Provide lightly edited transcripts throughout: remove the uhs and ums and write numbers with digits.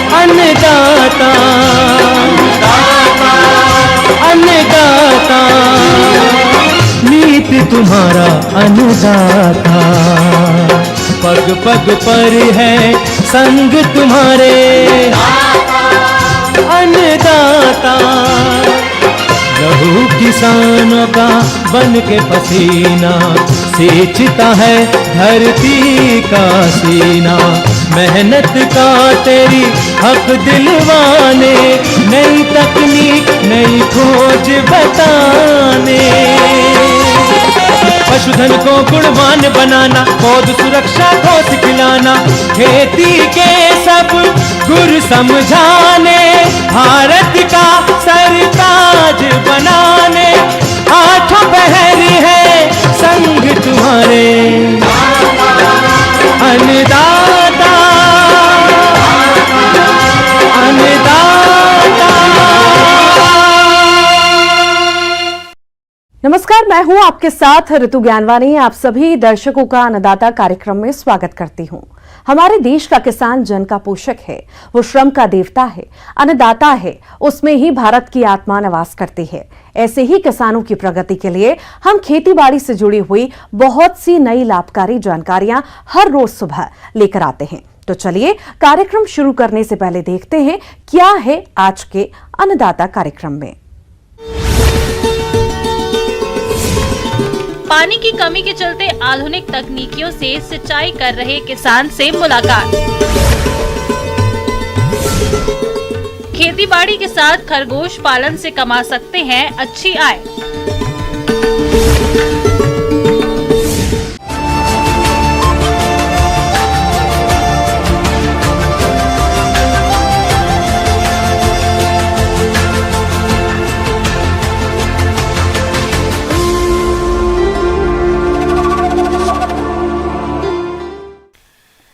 अन्नदाता अन्नदाता नीत तुम्हारा अन्नदाता, पग पग पर है संग तुम्हारे अन्नदाता। लहू किसानों का बन के पसीना सींचता है धरती का सीना, मेहनत का तेरी हक दिलवाने, नई तकनीक नई खोज बताने। पशुधन को गुणवान बनाना, पौध सुरक्षा को सिखलाना, खेती के सब गुर समझाने, भारत का सरताज बनाने, आठों पहर है संग तुम्हारे अन्नदाता अन्नदाता। नमस्कार, मैं हूं आपके साथ ऋतु ज्ञानवानी। आप सभी दर्शकों का अन्नदाता कार्यक्रम में स्वागत करती हूं। हमारे देश का किसान जन का पोषक है, वो श्रम का देवता है, अन्नदाता है, उसमें ही भारत की आत्मा निवास करती है। ऐसे ही किसानों की प्रगति के लिए हम खेतीबाड़ी से जुड़ी हुई बहुत सी नई लाभकारी जानकारियां हर रोज सुबह लेकर आते हैं। तो चलिए कार्यक्रम शुरू करने से पहले देखते हैं क्या है आज के अन्नदाता कार्यक्रम में। पानी की कमी के चलते आधुनिक तकनीकियों से सिंचाई कर रहे किसान से मुलाकात। खेतीबाड़ी के साथ खरगोश पालन से कमा सकते हैं अच्छी आय।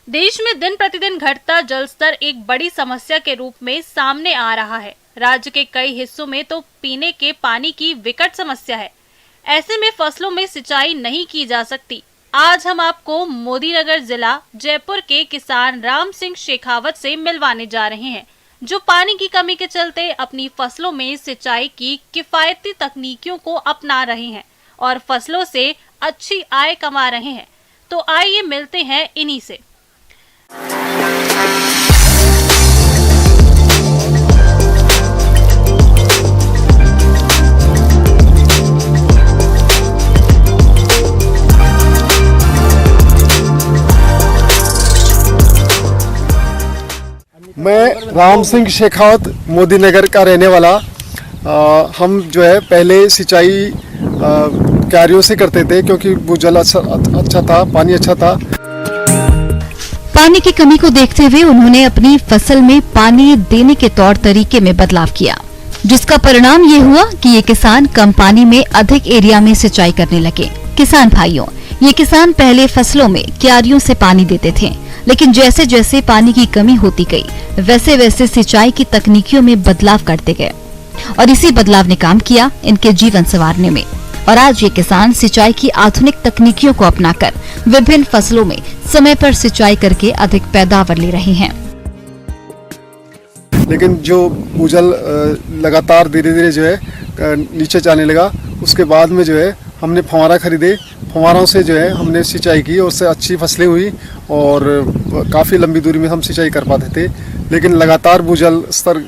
देश में दिन प्रतिदिन घटता जल स्तर एक बड़ी समस्या के रूप में सामने आ रहा है। राज्य के कई हिस्सों में तो पीने के पानी की विकट समस्या है। ऐसे में फसलों में सिंचाई नहीं की जा सकती। आज हम आपको मोदीनगर जिला जयपुर के किसान राम सिंह शेखावत से मिलवाने जा रहे हैं, जो पानी की कमी के चलते अपनी फसलों में सिंचाई की किफायती तकनीकियों को अपना रहे हैं और फसलों से अच्छी आय कमा रहे हैं। तो आइए मिलते हैं इन्हीं से। मैं राम सिंह शेखावत मोदीनगर का रहने वाला। हम जो है पहले सिंचाई क्यारियों से करते थे क्योंकि भूजल अच्छा था, पानी अच्छा था। पानी की कमी को देखते हुए उन्होंने अपनी फसल में पानी देने के तौर तरीके में बदलाव किया, जिसका परिणाम ये हुआ कि ये किसान कम पानी में अधिक एरिया में सिंचाई करने लगे। किसान भाइयों, ये किसान पहले फसलों में क्यारियों से पानी देते थे, लेकिन जैसे जैसे पानी की कमी होती गई वैसे वैसे सिंचाई की तकनीकियों में बदलाव करते गए और इसी बदलाव ने काम किया इनके जीवन संवारने में। और आज ये किसान सिंचाई की आधुनिक तकनीकियों को अपनाकर विभिन्न फसलों में समय पर सिंचाई करके अधिक पैदावार ले रहे हैं। लेकिन जो भूजल लगातार धीरे धीरे जो है नीचे जाने लगा, उसके बाद में जो है हमने फव्वारा खरीदे। फव्वारों से जो है हमने सिंचाई की और उससे अच्छी फसलें हुई और काफ़ी लंबी दूरी में हम सिंचाई कर पाते थे। लेकिन लगातार भूजल स्तर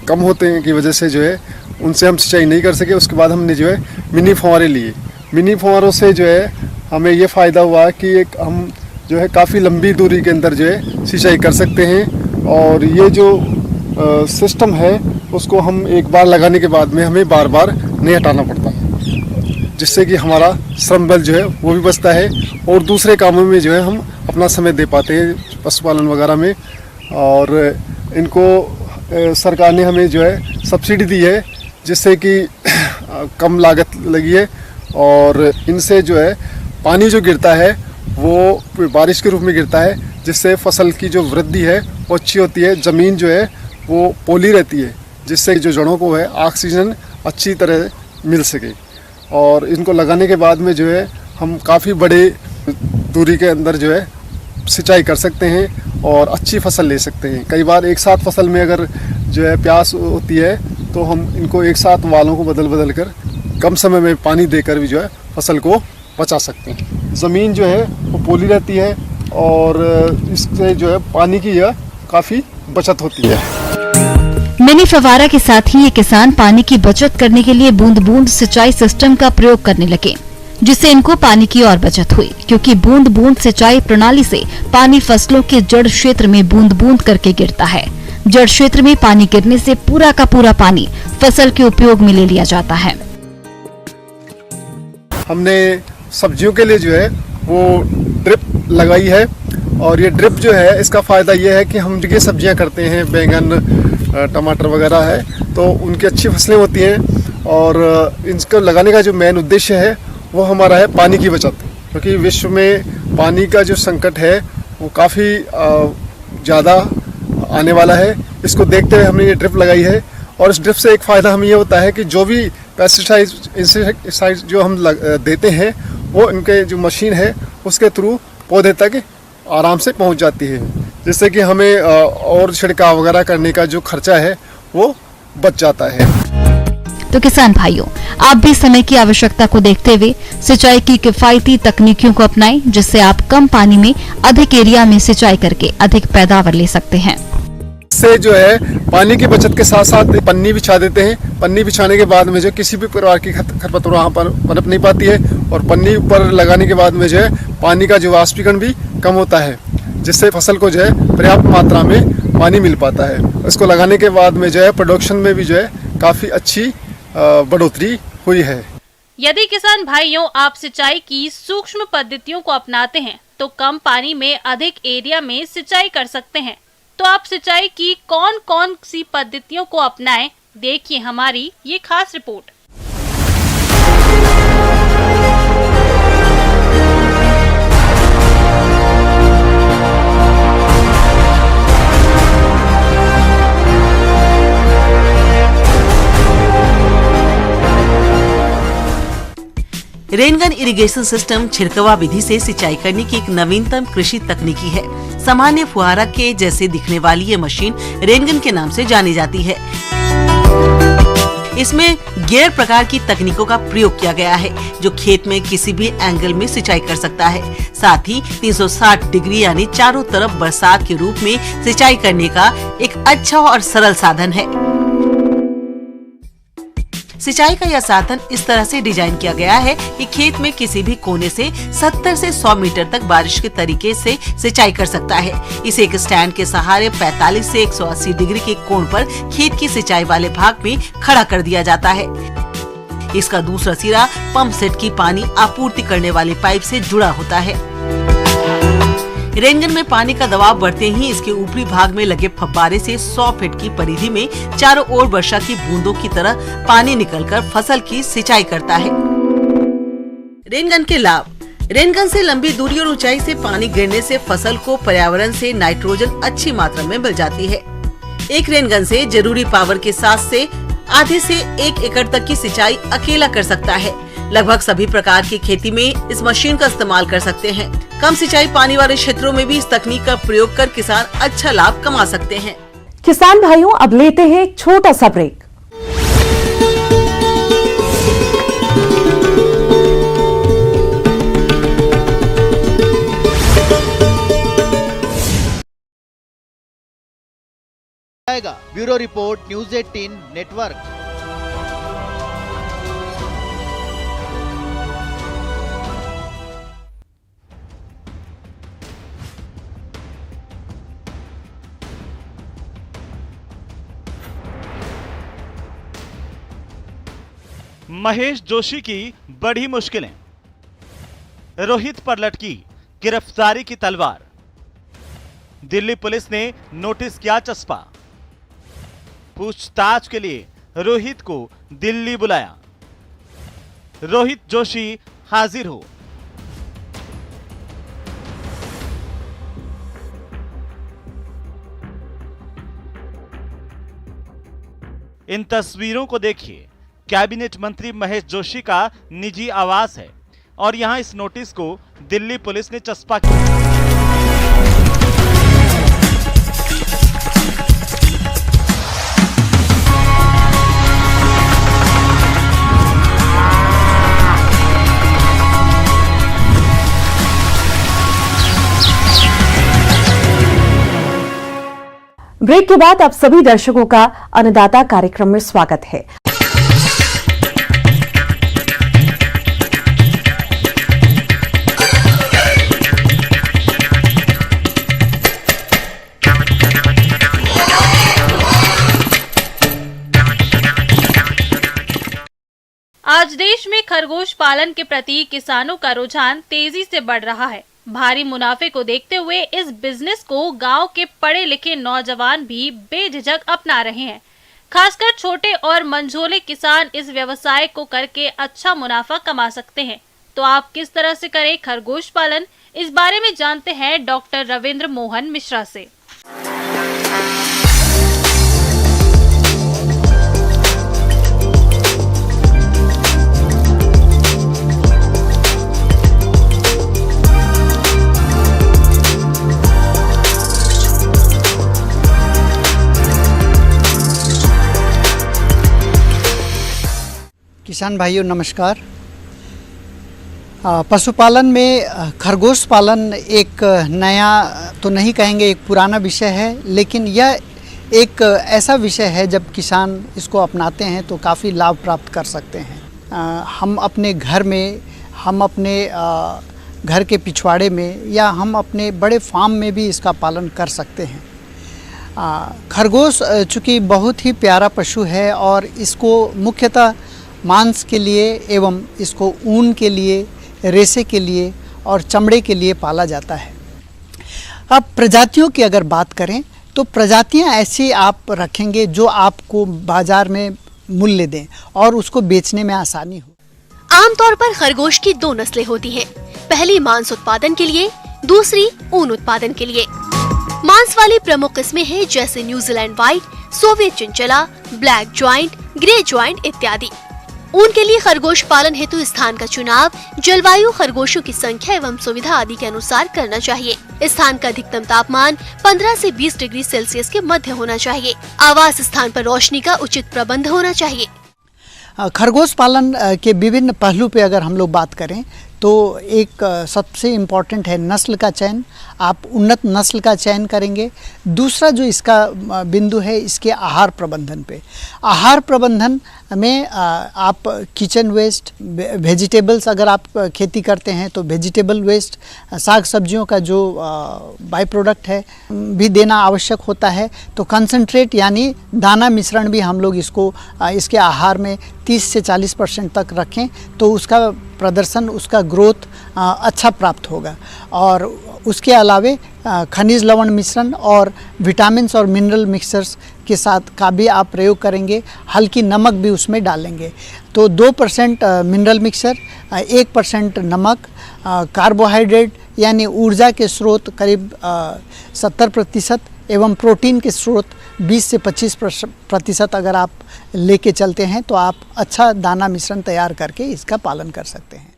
कम होते की वजह से जो है उनसे हम सिंचाई नहीं कर सके। उसके बाद हमने जो है मिनी फव्वारे लिए। मिनी फव्वारों से जो है हमें ये फ़ायदा हुआ कि एक हम जो है काफ़ी लंबी दूरी के अंदर जो है सिंचाई कर सकते हैं। और ये जो सिस्टम है उसको हम एक बार लगाने के बाद में हमें बार बार नहीं हटाना पड़ता, जिससे कि हमारा श्रम बल जो है वो भी बचता है और दूसरे कामों में जो है हम अपना समय दे पाते हैं, पशुपालन वगैरह में। और इनको सरकार ने हमें जो है सब्सिडी दी है, जिससे कि कम लागत लगी है। और इनसे जो है पानी जो गिरता है वो बारिश के रूप में गिरता है, जिससे फसल की जो वृद्धि है वो अच्छी होती है। ज़मीन जो है वो पोली रहती है, जिससे जो जड़ों को है ऑक्सीजन अच्छी तरह मिल सके। और इनको लगाने के बाद में जो है हम काफ़ी बड़े दूरी के अंदर जो है सिंचाई कर सकते हैं और अच्छी फसल ले सकते हैं। कई बार एक साथ फसल में अगर जो है प्यास होती है तो हम इनको एक साथ वालों को बदल कर कम समय में पानी देकर भी जो है फसल को बचा सकते हैं। ज़मीन जो है वो पोली रहती है और इससे जो है पानी की काफ़ी बचत होती है। मिनी फव्वारा के साथ ही ये किसान पानी की बचत करने के लिए बूंद बूंद सिंचाई सिस्टम का प्रयोग करने लगे, जिससे इनको पानी की और बचत हुई, क्योंकि बूंद बूंद सिंचाई प्रणाली से पानी फसलों के जड़ क्षेत्र में बूंद बूंद करके गिरता है। जड़ क्षेत्र में पानी गिरने से पूरा का पूरा पानी फसल के उपयोग में ले लिया जाता है। हमने सब्जियों के लिए जो है वो ड्रिप लगाई है और ये ड्रिप जो है इसका फ़ायदा ये है कि हम जो सब्जियां करते हैं, बैंगन, टमाटर वगैरह है, तो उनकी अच्छी फसलें होती हैं। और इनको लगाने का जो मेन उद्देश्य है वो हमारा है पानी की बचत, क्योंकि विश्व में पानी का जो संकट है वो काफ़ी ज़्यादा आने वाला है। इसको देखते हुए हमने ये ड्रिप लगाई है और इस ड्रिप से एक फ़ायदा हमें ये होता है कि जो भी पेस्टिसाइड जो हम देते हैं वो इनके जो मशीन है उसके थ्रू पौधे तक आराम से पहुंच जाती है, जिससे कि हमें और छिड़काव वगैरह करने का जो खर्चा है वो बच जाता है। तो किसान भाइयों, आप भी समय की आवश्यकता को देखते हुए सिंचाई की किफायती तकनीकों को अपनाएं, जिससे आप कम पानी में अधिक एरिया में सिंचाई करके अधिक पैदावार ले सकते हैं। इससे जो है पानी की बचत के साथ साथ पन्नी बिछा देते हैं। पन्नी बिछाने के बाद में जो किसी भी प्रकार की खरपतवार वहाँ पर पनप नहीं पाती है और पन्नी ऊपर लगाने के बाद में जो है पानी का जो वाष्पीकरण भी कम होता है, जिससे फसल को जो है पर्याप्त मात्रा में पानी मिल पाता है। इसको लगाने के बाद में जो है प्रोडक्शन में भी जो है काफ़ी अच्छी बढ़ोतरी हुई है। यदि किसान भाइयों आप सिंचाई की सूक्ष्म पद्धतियों को अपनाते हैं तो कम पानी में अधिक एरिया में सिंचाई कर सकते हैं। तो आप सिंचाई की कौन कौन सी पद्धतियों को अपनाएं, देखिए हमारी ये खास रिपोर्ट। रेनगन इरिगेशन सिस्टम छिड़कवा विधि से सिंचाई करने की एक नवीनतम कृषि तकनीकी है। सामान्य फुहारा के जैसे दिखने वाली ये मशीन रेनगन के नाम से जानी जाती है। इसमें गैर प्रकार की तकनीकों का प्रयोग किया गया है, जो खेत में किसी भी एंगल में सिंचाई कर सकता है। साथ ही 360 डिग्री यानी चारों तरफ बरसात के रूप में सिंचाई करने का एक अच्छा और सरल साधन है। सिंचाई का यह साधन इस तरह से डिजाइन किया गया है कि खेत में किसी भी कोने से 70 से 100 मीटर तक बारिश के तरीके से सिंचाई कर सकता है। इसे एक स्टैंड के सहारे 45 से 180 डिग्री के कोण पर खेत की सिंचाई वाले भाग में खड़ा कर दिया जाता है। इसका दूसरा सिरा पंप सेट की पानी आपूर्ति करने वाली पाइप से जुड़ा होता है। रेनगन में पानी का दबाव बढ़ते ही इसके ऊपरी भाग में लगे फव्वारे से 100 फीट की परिधि में चारों ओर वर्षा की बूंदों की तरह पानी निकलकर फसल की सिंचाई करता है। रेनगन के लाभ। रेनगन से लंबी दूरी और ऊंचाई से पानी गिरने से फसल को पर्यावरण से नाइट्रोजन अच्छी मात्रा में मिल जाती है। एक रेनगन से जरूरी पावर के साथ से आधे से 1 एकड़ तक की सिंचाई अकेला कर सकता है। लगभग सभी प्रकार की खेती में इस मशीन का इस्तेमाल कर सकते हैं। कम सिंचाई पानी वाले क्षेत्रों में भी इस तकनीक का प्रयोग कर किसान अच्छा लाभ कमा सकते हैं। किसान भाइयों, अब लेते हैं एक छोटा सा break. Bureau report news 18 network. Mahesh Joshi की बड़ी मुश्किलें। रोहित पर लटकी गिरफ्तारी की तलवार। दिल्ली पुलिस ने नोटिस किया चस्पा। पूछताछ के लिए रोहित को दिल्ली बुलाया। रोहित जोशी हाजिर हो। इन तस्वीरों को देखिए। कैबिनेट मंत्री महेश जोशी का निजी आवास है और यहां इस नोटिस को दिल्ली पुलिस ने चस्पा किया। ब्रेक के बाद आप सभी दर्शकों का अन्नदाता कार्यक्रम में स्वागत है। आज देश में खरगोश पालन के प्रति किसानों का रुझान तेजी से बढ़ रहा है। भारी मुनाफे को देखते हुए इस बिजनेस को गांव के पढ़े लिखे नौजवान भी बेझिझक अपना रहे हैं। खासकर छोटे और मंझोले किसान इस व्यवसाय को करके अच्छा मुनाफा कमा सकते हैं। तो आप किस तरह से करें खरगोश पालन, इस बारे में जानते हैं डॉक्टर रविंद्र मोहन मिश्रा से। किसान भाइयों नमस्कार। पशुपालन में खरगोश पालन एक नया तो नहीं कहेंगे, एक पुराना विषय है, लेकिन यह एक ऐसा विषय है जब किसान इसको अपनाते हैं तो काफ़ी लाभ प्राप्त कर सकते हैं। हम अपने घर में, हम अपने घर के पिछवाड़े में या हम अपने बड़े फार्म में भी इसका पालन कर सकते हैं। खरगोश चूँकि बहुत ही प्यारा पशु है और इसको मुख्यतः मांस के लिए एवं इसको ऊन के लिए, रेशे के लिए और चमड़े के लिए पाला जाता है। अब प्रजातियों की अगर बात करें तो प्रजातियां ऐसी आप रखेंगे जो आपको बाजार में मूल्य दें और उसको बेचने में आसानी हो। आमतौर पर खरगोश की 2 नस्लें होती हैं। पहली मांस उत्पादन के लिए, दूसरी ऊन उत्पादन के लिए। मांस वाली प्रमुख किस्में हैं जैसे New Zealand white, Soviet chinchilla, black giant, grey giant इत्यादि। ऊन के लिए खरगोश पालन हेतु स्थान का चुनाव जलवायु, खरगोशों की संख्या एवं सुविधा आदि के अनुसार करना चाहिए। स्थान का अधिकतम तापमान 15 से 20 डिग्री सेल्सियस के मध्य होना चाहिए। आवास स्थान पर रोशनी का उचित प्रबंध होना चाहिए। खरगोश पालन के विभिन्न पहलू पे अगर हम लोग बात करें तो एक सबसे इम्पॉर्टेंट है नस्ल का चयन। आप उन्नत नस्ल का चयन करेंगे। दूसरा जो इसका बिंदु है इसके आहार प्रबंधन पे। आहार प्रबंधन में आप किचन वेस्ट, वेजिटेबल्स अगर आप खेती करते हैं तो वेजिटेबल वेस्ट, साग सब्जियों का जो बाई प्रोडक्ट है भी देना आवश्यक होता है। तो कंसंट्रेट यानी दाना मिश्रण भी हम लोग इसको इसके आहार में 30 से 40% तक रखें तो उसका प्रदर्शन, उसका ग्रोथ अच्छा प्राप्त होगा। और उसके अलावे खनिज लवण मिश्रण और विटामिन्स और मिनरल मिक्सर्स के साथ का भी आप प्रयोग करेंगे। हल्की नमक भी उसमें डालेंगे तो 2% मिनरल मिक्सर, 1% नमक, कार्बोहाइड्रेट यानी ऊर्जा के स्रोत करीब 70% एवं प्रोटीन के स्रोत 20 से 25% अगर आप लेके चलते हैं तो आप अच्छा दाना मिश्रण तैयार करके इसका पालन कर सकते हैं।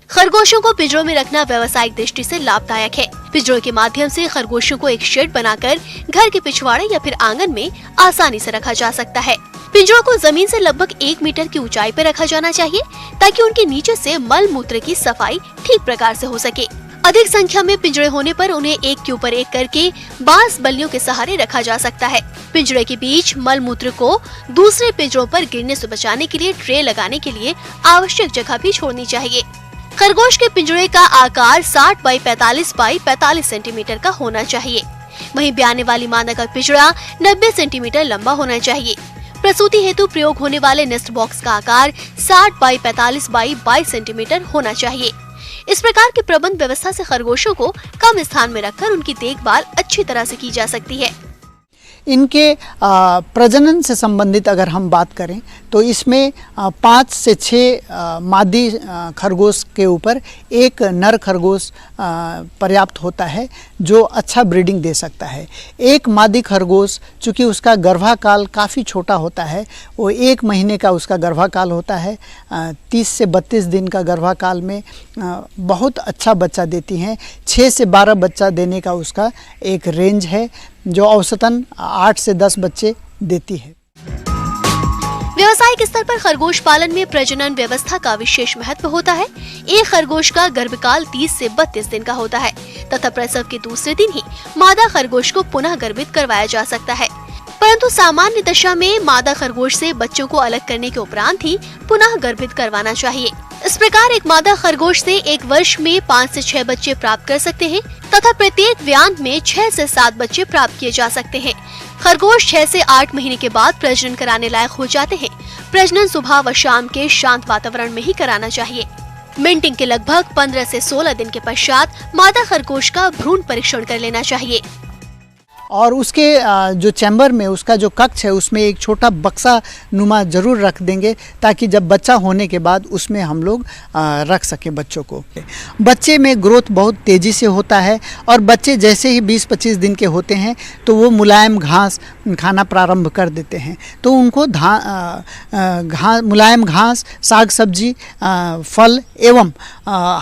खरगोशों को पिंजरों में रखना व्यावसायिक दृष्टि से लाभदायक है। पिंजरों के माध्यम से खरगोशों को एक शेड बनाकर घर के पिछवाड़े या फिर आंगन में आसानी से रखा जा सकता है। पिंजरों को जमीन से लगभग 1 मीटर की ऊंचाई पर रखा जाना चाहिए ताकि उनके नीचे से मल मूत्र की सफाई ठीक प्रकार से हो सके। अधिक संख्या में पिंजरे होने पर उन्हें एक के ऊपर एक करके बांस बल्लियों के सहारे रखा जा सकता है। पिंजरे के बीच मल मूत्र को दूसरे पिंजरों पर गिरने से बचाने के लिए ट्रे लगाने के लिए आवश्यक जगह भी छोड़नी चाहिए। खरगोश के पिंजरे का आकार 60 बाई 45 बाई 45 सेंटीमीटर का होना चाहिए। वहीं ब्याने वाली मादा का पिंजरा 90 सेंटीमीटर लंबा होना चाहिए। प्रसूति हेतु प्रयोग होने वाले नेस्ट बॉक्स का आकार 60 बाई 45 बाई 22 सेंटीमीटर होना चाहिए। इस प्रकार की प्रबंध व्यवस्था से खरगोशों को कम स्थान में रखकर उनकी देखभाल अच्छी तरह से की जा सकती है। इनके प्रजनन से संबंधित अगर हम बात करें तो इसमें 5 से 6 मादी खरगोश के ऊपर एक नर खरगोश पर्याप्त होता है जो अच्छा ब्रीडिंग दे सकता है। एक मादी खरगोश चूँकि उसका गर्भाकाल काफ़ी छोटा होता है, वो 1 महीने का उसका गर्भाकाल होता है, 30 से 32 दिन का गर्भाकाल में बहुत अच्छा बच्चा देती हैं। 6 से 12 बच्चा देने का उसका एक रेंज है जो औसतन 8 से 10 बच्चे देती है। व्यावसायिक स्तर पर खरगोश पालन में प्रजनन व्यवस्था का विशेष महत्व होता है। एक खरगोश का गर्भकाल 30 से 32 दिन का होता है तथा प्रसव के दूसरे दिन ही मादा खरगोश को पुनः गर्भित करवाया जा सकता है। परंतु सामान्य दशा में मादा खरगोश से बच्चों को अलग करने के उपरांत ही पुनः गर्भित करवाना चाहिए। इस प्रकार एक मादा खरगोश से एक वर्ष में 5 से 6 बच्चे प्राप्त कर सकते हैं तथा प्रत्येक व्यांत में 6 से 7 बच्चे प्राप्त किए जा सकते हैं। खरगोश 6 से 8 महीने के बाद प्रजनन कराने लायक हो जाते हैं। प्रजनन सुबह व शाम के शांत वातावरण में ही कराना चाहिए। मिंटिंग के लगभग 15 से 16 दिन के पश्चात मादा खरगोश का भ्रूण परीक्षण कर लेना चाहिए। और उसके जो चैम्बर में उसका जो कक्ष है उसमें एक छोटा बक्सा नुमा जरूर रख देंगे ताकि जब बच्चा होने के बाद उसमें हम लोग रख सकें बच्चों को। बच्चे में ग्रोथ बहुत तेज़ी से होता है और बच्चे जैसे ही 20-25 दिन के होते हैं तो वो मुलायम घास खाना प्रारंभ कर देते हैं। तो उनको मुलायम घास, साग सब्जी, फल एवं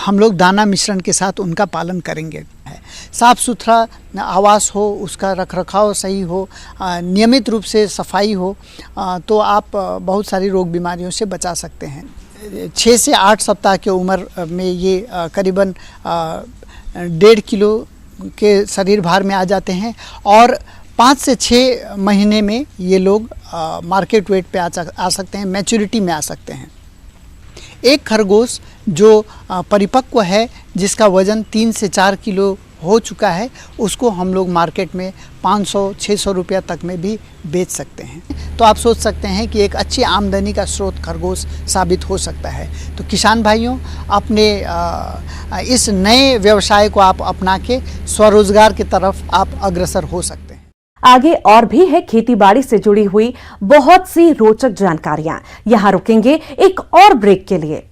हम लोग दाना मिश्रण के साथ उनका पालन करेंगे। साफ सुथरा आवास हो, उसका रखरखाव सही हो, नियमित रूप से सफाई हो तो आप बहुत सारी रोग बीमारियों से बचा सकते हैं। 6 से 8 सप्ताह की उम्र में ये करीबन 1.5 किलो के शरीर भार में आ जाते हैं और 5 से 6 महीने में ये लोग मार्केट वेट पे आ सकते हैं, मैच्योरिटी में आ सकते हैं। एक खरगोश जो परिपक्व है, जिसका वज़न 3 से 4 किलो हो चुका है, उसको हम लोग मार्केट में 500-600 रुपया तक में भी बेच सकते हैं। तो आप सोच सकते हैं कि एक अच्छी आमदनी का स्रोत खरगोश साबित हो सकता है। तो किसान भाइयों, अपने इस नए व्यवसाय को आप अपना के स्वरोजगार की तरफ आप अग्रसर हो सकते हैं। आगे और भी है खेतीबाड़ी से जुड़ी हुई बहुत सी रोचक जानकारियां। यहां रुकेंगे एक और ब्रेक के लिए।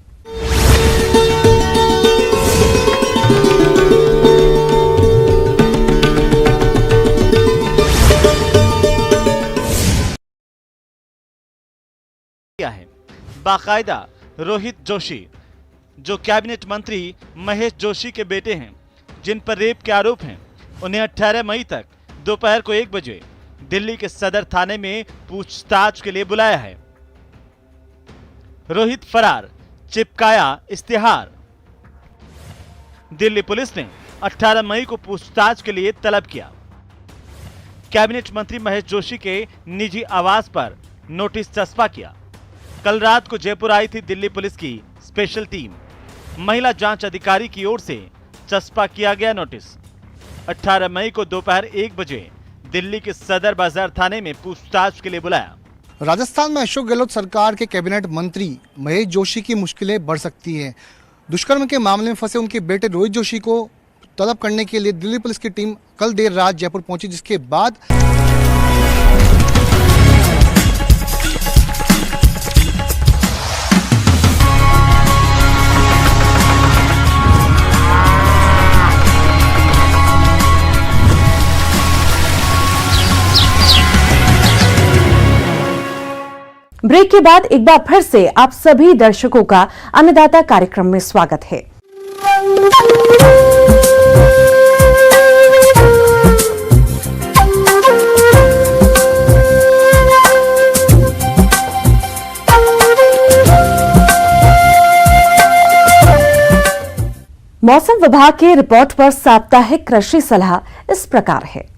है बाकायदा रोहित जोशी, जो कैबिनेट मंत्री महेश जोशी के बेटे हैं, जिन पर रेप के आरोप हैं, उन्हें 18 मई तक दोपहर को 1 बजे दिल्ली के सदर थाने में पूछताछ के लिए बुलाया है। रोहित फरार, चिपकाया इश्तिहार। दिल्ली पुलिस ने 18 मई को पूछताछ के लिए तलब किया। कैबिनेट मंत्री महेश जोशी के निजी आवास पर नोटिस चस्पा किया। कल रात को जयपुर आई थी दिल्ली पुलिस की स्पेशल टीम। महिला जांच अधिकारी की ओर से चस्पा किया गया नोटिस। 18 मई को दोपहर 1 बजे दिल्ली के सदर बाजार थाने में पूछताछ के लिए बुलाया। राजस्थान में अशोक गहलोत सरकार के कैबिनेट मंत्री महेश जोशी की मुश्किलें बढ़ सकती हैं। दुष्कर्म के मामले में फंसे उनके बेटे रोहित जोशी को तलब करने के लिए दिल्ली पुलिस की टीम कल देर रात जयपुर पहुंची, जिसके बाद ब्रेक के बाद एक बार फिर से आप सभी दर्शकों का अन्नदाता कार्यक्रम में स्वागत है। मौसम विभाग के रिपोर्ट पर साप्ताहिक कृषि सलाह इस प्रकार है।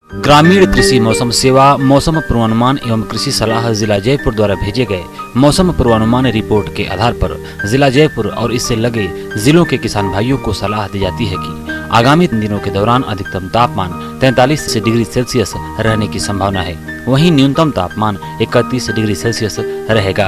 ग्रामीण कृषि मौसम सेवा मौसम पूर्वानुमान एवं कृषि सलाह जिला जयपुर द्वारा भेजे गए मौसम पूर्वानुमान रिपोर्ट के आधार पर जिला जयपुर और इससे लगे जिलों के किसान भाइयों को सलाह दी जाती है कि आगामी 3 दिनों के दौरान अधिकतम तापमान 43 डिग्री सेल्सियस रहने की संभावना है, वहीं न्यूनतम तापमान 31 डिग्री सेल्सियस रहेगा।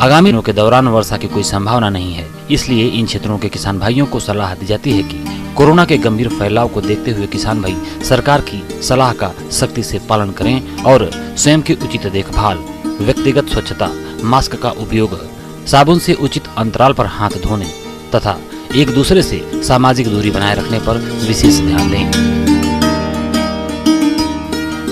आगामी दिनों के दौरान वर्षा की कोई संभावना नहीं है, इसलिए इन क्षेत्रों के किसान भाइयों को सलाह दी जाती है कि कोरोना के गंभीर फैलाव को देखते हुए किसान भाई सरकार की सलाह का सख्ती से पालन करें और स्वयं की उचित देखभाल, व्यक्तिगत स्वच्छता, मास्क का उपयोग, साबुन से उचित अंतराल पर हाथ धोने तथा एक दूसरे से सामाजिक दूरी बनाए रखने पर विशेष ध्यान दें।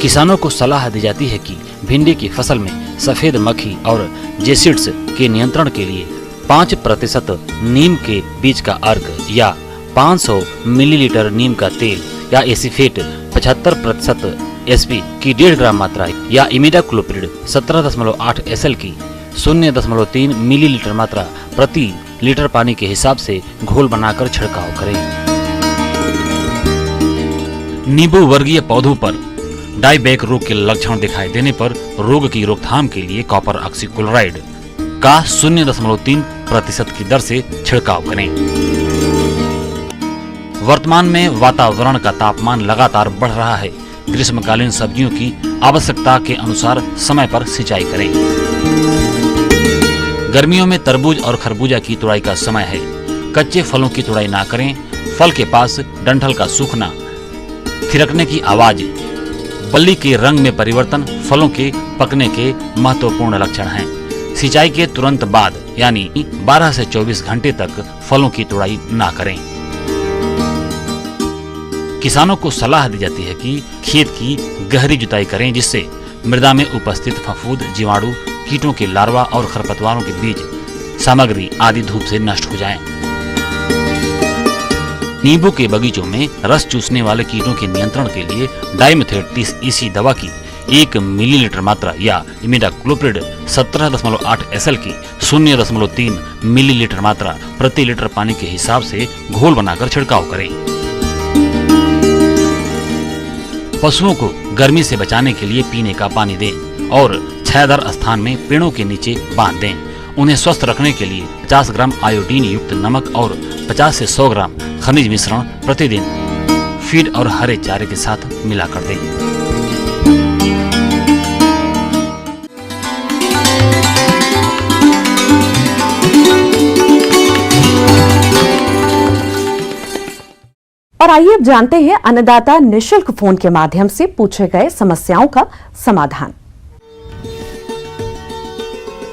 किसानों को सलाह दी जाती है कि भिंडी की फसल में सफेद मक्खी और जेसिड्स के नियंत्रण के लिए 5% नीम के बीज का अर्क या 500 मिलीलीटर नीम का तेल या एसीफेट 75% एसपी की 1.5 ग्राम मात्रा या इमिडाक्लोप्रिड 17.8 SL की 0.3 मिलीलीटर मात्रा प्रति लीटर पानी के हिसाब से घोल बनाकर छिड़काव करें। नींबू वर्गीय पौधों पर डाईबैक रोग के लक्षण दिखाई देने पर रोग की रोकथाम के लिए कॉपर ऑक्सीक्लोराइड का 0.3% की दर से छिड़काव करें। वर्तमान में वातावरण का तापमान लगातार बढ़ रहा है। ग्रीष्मकालीन सब्जियों की आवश्यकता के अनुसार समय पर सिंचाई करें। गर्मियों में तरबूज और खरबूजा की तुड़ाई का समय है। कच्चे फलों की तुड़ाई ना करें। फल के पास डंठल का सूखना, थिरकने की आवाज, बल्ली के रंग में परिवर्तन फलों के पकने के महत्वपूर्ण लक्षण हैं। सिंचाई के तुरंत बाद यानी 12 से 24 घंटे तक फलों की तुड़ाई ना करें। किसानों को सलाह दी जाती है कि खेत की गहरी जुताई करें, जिससे मृदा में उपस्थित फफूंद, जीवाणु, कीटों के लार्वा और खरपतवारों के बीज सामग्री आदि धूप से नष्ट हो जाएं। नींबू के बगीचों में रस चूसने वाले कीटों के नियंत्रण के लिए डाइमेथेट 30 EC दवा की 1 मिलीलीटर मात्रा या इमिडाक्लोप्रिड 17.8 SL की 0.3 मिलीलीटर मात्रा प्रति लीटर पानी के हिसाब से घोल बनाकर छिड़काव करें। पशुओं को गर्मी से बचाने के लिए पीने का पानी दें और छायादार स्थान में पेड़ों के नीचे बांध दें। उन्हें स्वस्थ रखने के लिए 50 ग्राम आयोडीन युक्त नमक और 50 से 100 ग्राम खनिज मिश्रण प्रतिदिन फीड और हरे चारे के साथ मिलाकर दें। और आइए अब जानते हैं अन्नदाता निशुल्क फोन के माध्यम से पूछे गए समस्याओं का समाधान।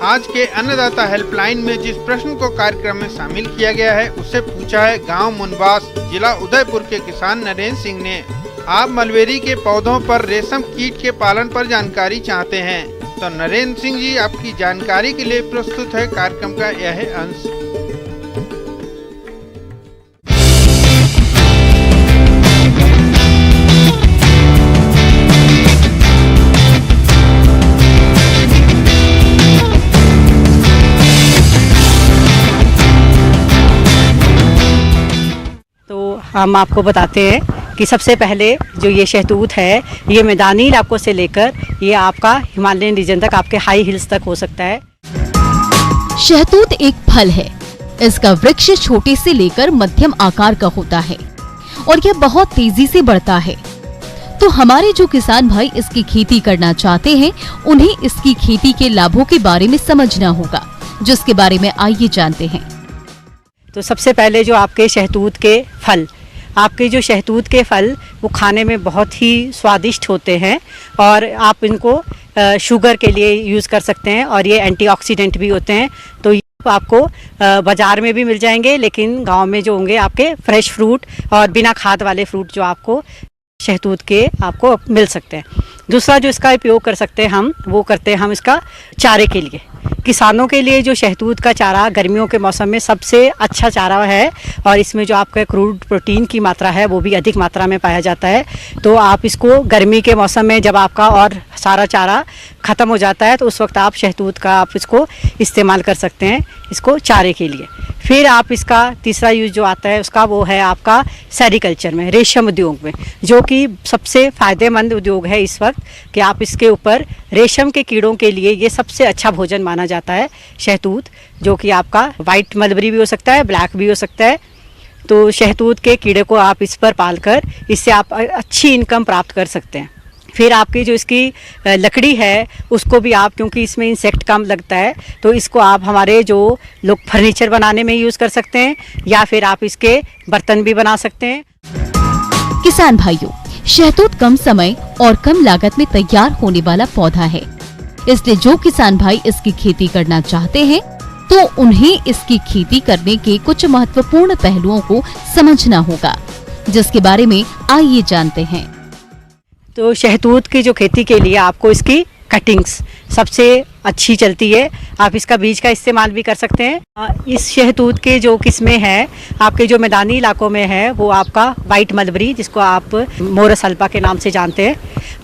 आज के अन्नदाता हेल्पलाइन में जिस प्रश्न को कार्यक्रम में शामिल किया गया है उसे पूछा है गांव मुनबास, जिला उदयपुर के किसान नरेंद्र सिंह ने। आप मलबेरी के पौधों पर रेशम कीट के पालन पर जानकारी चाहते हैं, तो नरेंद्र सिंह जी आपकी जानकारी के लिए प्रस्तुत है कार्यक्रम का यह अंश। हम आपको बताते हैं कि सबसे पहले जो ये शहतूत है, ये मैदानी इलाकों से लेकर ये आपका हिमालयन रीजन तक, आपके हाई हिल्स तक हो सकता है। शहतूत एक फल है। इसका वृक्ष छोटे से लेकर मध्यम आकार का होता है और यह बहुत तेजी से बढ़ता है। तो हमारे जो किसान भाई इसकी खेती करना चाहते हैं, उन्हें इसकी खेती के लाभों के बारे में समझना होगा, जिसके बारे में आइए जानते हैं। तो सबसे पहले जो आपके शहतूत के फल, आपके जो शहतूत के फल वो खाने में बहुत ही स्वादिष्ट होते हैं और आप इनको शुगर के लिए यूज़ कर सकते हैं और ये एंटीऑक्सीडेंट भी होते हैं। तो ये आपको बाज़ार में भी मिल जाएंगे, लेकिन गांव में जो होंगे आपके फ्रेश फ्रूट और बिना खाद वाले फ्रूट जो आपको शहतूत के आपको मिल सकते हैं। दूसरा जो इसका उपयोग कर सकते हैं हम, वो करते हैं हम इसका चारे के लिए। किसानों के लिए जो शहतूत का चारा गर्मियों के मौसम में सबसे अच्छा चारा है और इसमें जो आपका क्रूड प्रोटीन की मात्रा है वो भी अधिक मात्रा में पाया जाता है। तो आप इसको गर्मी के मौसम में जब आपका और सारा चारा ख़त्म हो जाता है तो उस वक्त आप शहतूत का आप इसको इस्तेमाल कर सकते हैं, इसको चारे के लिए। फिर आप इसका तीसरा यूज जो आता है उसका वो है आपका सेरिकल्चर में, रेशम उद्योग में, जो कि सबसे फ़ायदेमंद उद्योग है इस वक्त कि आप इसके ऊपर रेशम के कीड़ों के लिए ये सबसे अच्छा भोजन माना जाता है शहतूत, जो कि आपका वाइट मलबरी भी हो सकता है, ब्लैक भी हो सकता है। तो शहतूत के कीड़े को आप इस पर पालकर इससे आप अच्छी इनकम प्राप्त कर सकते हैं। फिर आपकी जो इसकी लकड़ी है उसको भी आप, क्योंकि इसमें इंसेक्ट कम लगता है, तो इसको आप हमारे जो लोग फर्नीचर बनाने में यूज़ कर सकते हैं या फिर आप इसके बर्तन भी बना सकते हैं। किसान भाइयों, शहतूत कम समय और कम लागत में तैयार होने वाला पौधा है, इसलिए जो किसान भाई इसकी खेती करना चाहते हैं तो उन्हें इसकी खेती करने के कुछ महत्वपूर्ण पहलुओं को समझना होगा, जिसके बारे में आइए जानते हैं। तो शहतूत की जो खेती के लिए आपको इसकी कटिंग्स सबसे अच्छी चलती है। आप इसका बीज का इस्तेमाल भी कर सकते हैं। इस शहतूत के जो किस्में हैं आपके जो मैदानी इलाकों में है वो आपका वाइट मलबरी, जिसको आप मोरस अल्पा के नाम से जानते हैं,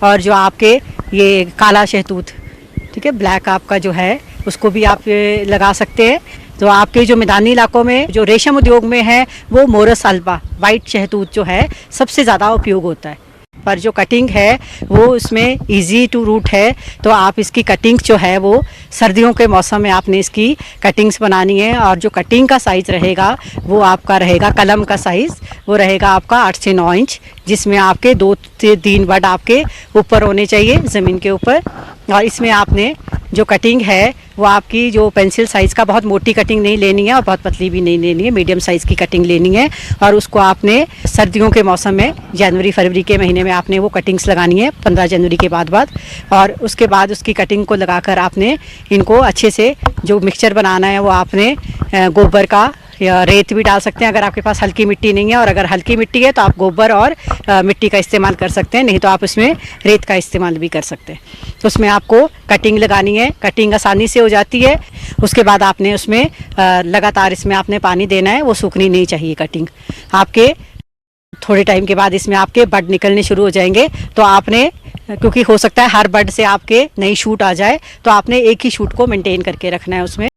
और जो आपके ये काला शहतूत, ठीक है, ब्लैक आपका जो है उसको भी आप लगा सकते हैं। तो आपके जो मैदानी इलाकों में जो रेशम उद्योग में है वो मोरस अल्बा वाइट शहतूत जो है सबसे ज़्यादा उपयोग होता है। पर जो कटिंग है वो उसमें इजी टू रूट है, तो आप इसकी कटिंग जो है वो सर्दियों के मौसम में आपने इसकी कटिंग्स बनानी है। और जो कटिंग का साइज़ रहेगा वो आपका रहेगा कलम का साइज़, वो रहेगा आपका 8 से 9 इंच, जिसमें आपके 2 से 3 बड आपके ऊपर होने चाहिए ज़मीन के ऊपर। और इसमें आपने जो कटिंग है वो आपकी जो पेंसिल साइज़ का बहुत मोटी कटिंग नहीं लेनी है और बहुत पतली भी नहीं लेनी है, मीडियम साइज़ की कटिंग लेनी है। और उसको आपने सर्दियों के मौसम में जनवरी फरवरी के महीने में आपने वो कटिंग्स लगानी है 15 जनवरी के बाद और उसके बाद उसकी कटिंग को लगाकर आपने इनको अच्छे से जो मिक्सचर बनाना है वो आपने गोबर का या रेत भी डाल सकते हैं अगर आपके पास हल्की मिट्टी नहीं है, और अगर हल्की मिट्टी है तो आप गोबर और मिट्टी का इस्तेमाल कर सकते हैं, नहीं तो आप उसमें रेत का इस्तेमाल भी कर सकते हैं। तो उसमें आपको कटिंग लगानी है, कटिंग आसानी से हो जाती है। उसके बाद आपने उसमें लगातार इसमें आपने पानी देना है, वो सूखनी नहीं चाहिए कटिंग। आपके थोड़े टाइम के बाद इसमें आपके बड निकलने शुरू हो जाएंगे, तो आपने, क्योंकि हो सकता है हर बड से आपके नई शूट आ जाए, तो आपने एक ही शूट को मेंटेन करके रखना है उसमें।